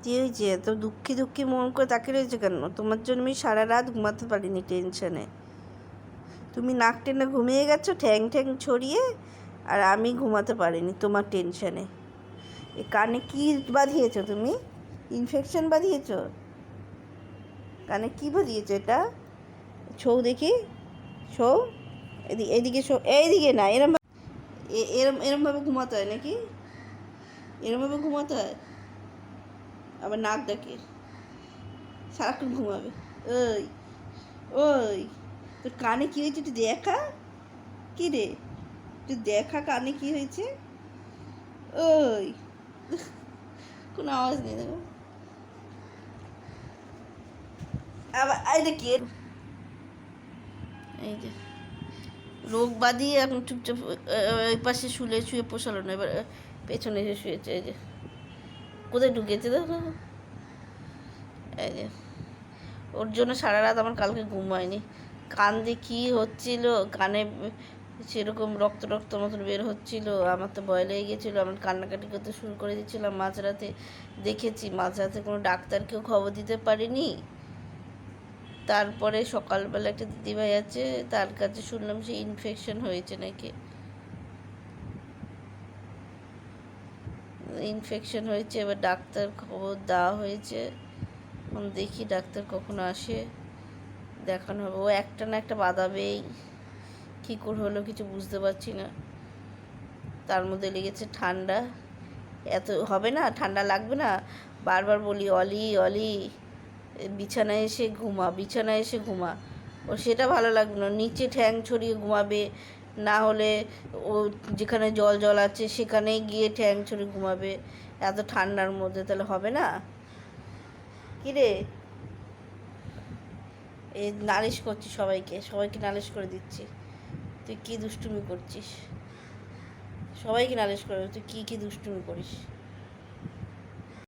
কী হয়েছে? এত দুঃখী দুঃখী মন করে তাকিয়ে রয়েছে কেন? তোমার জন্য আমি সারা রাত ঘুমাতে পারিনি টেনশনে। তুমি নাক টেনে ঘুমিয়ে গেছো ঠ্যাং ঠ্যাং ছড়িয়ে, আর আমি ঘুমাতে পারিনি তোমার টেনশনে। এ কানে কী বাঁধিয়েছো তুমি? ইনফেকশন বাঁধিয়েছো? কানে কী বাঁধিয়েছো এটা? ছৌ দেখি, ছৌ। এদিকে এদিকে শো, এইদিকে না, এরম এরম এরমভাবে ঘুমাতে হয় নাকি? এরমভাবে ঘুমাতে হয়? আবার নাক ডাকে, সারাক্ষণ ঘুমাবে। ওই ওই, তোর কানে কী হয়েছে একটু দেখা। কী রে, একটু দেখা কানে কী হয়েছে। ওই, কোনো আওয়াজ নেই দেখো। আবার এটা কি? এই যে রোগ বাঁধিয়ে এখন চুপচাপ ওই পাশে শুয়ে পোষালো না, এবার পেছনে এসে শুয়েছে। এই যে কোথায় ঢুকেছে দেখো। এই যে ওর জন্য সারা রাত আমার কালকে ঘুম হয়নি। কান দিয়ে কী হচ্ছিল, কানে সেরকম রক্ত রক্ত মতন বের হচ্ছিল। আমার তো ভয় লেগে গেছিলো, আমার কান্নাকাটি করতে শুরু করে দিচ্ছিলাম মাঝরাতে। দেখেছি মাঝরাতে কোনো ডাক্তারকেও খবর দিতে পারিনি। তারপরে সকালবেলা একটা দিদিভাই আছে, তার কাছে শুনলাম সে ইনফেকশন হয়েছে নাকি। ইনফেকশন হয়েছে, এবার ডাক্তার খবর দেওয়া হয়েছে। এখন দেখি ডাক্তার কখন আসে, দেখানো হবে। ও একটা না একটা বাঁধাবেই, কী করে হলো কিছু বুঝতে পারছি না। তার মধ্যে লেগেছে ঠান্ডা। এত হবে না, ঠান্ডা লাগবে না। বারবার বলি অলি অলি বিছানায় এসে ঘুমা, বিছানায় এসে ঘুমা। ও সেটা ভালো লাগবে না, নিচে ঠ্যাং ছড়িয়ে ঘুমাবে, না হলে ও যেখানে জল জল আছে সেখানেই গিয়ে ঠ্যাং ছড়িয়ে ঘুমাবে এত ঠান্ডার মধ্যে। তাহলে হবে না। কিরে, এই নালিশ করছি সবাইকে, সবাইকে নালিশ করে দিচ্ছি। তুই কী দুষ্টুমি করছিস? সবাইকে নালিশ করে, তুই কী কী দুষ্টুমি করিস।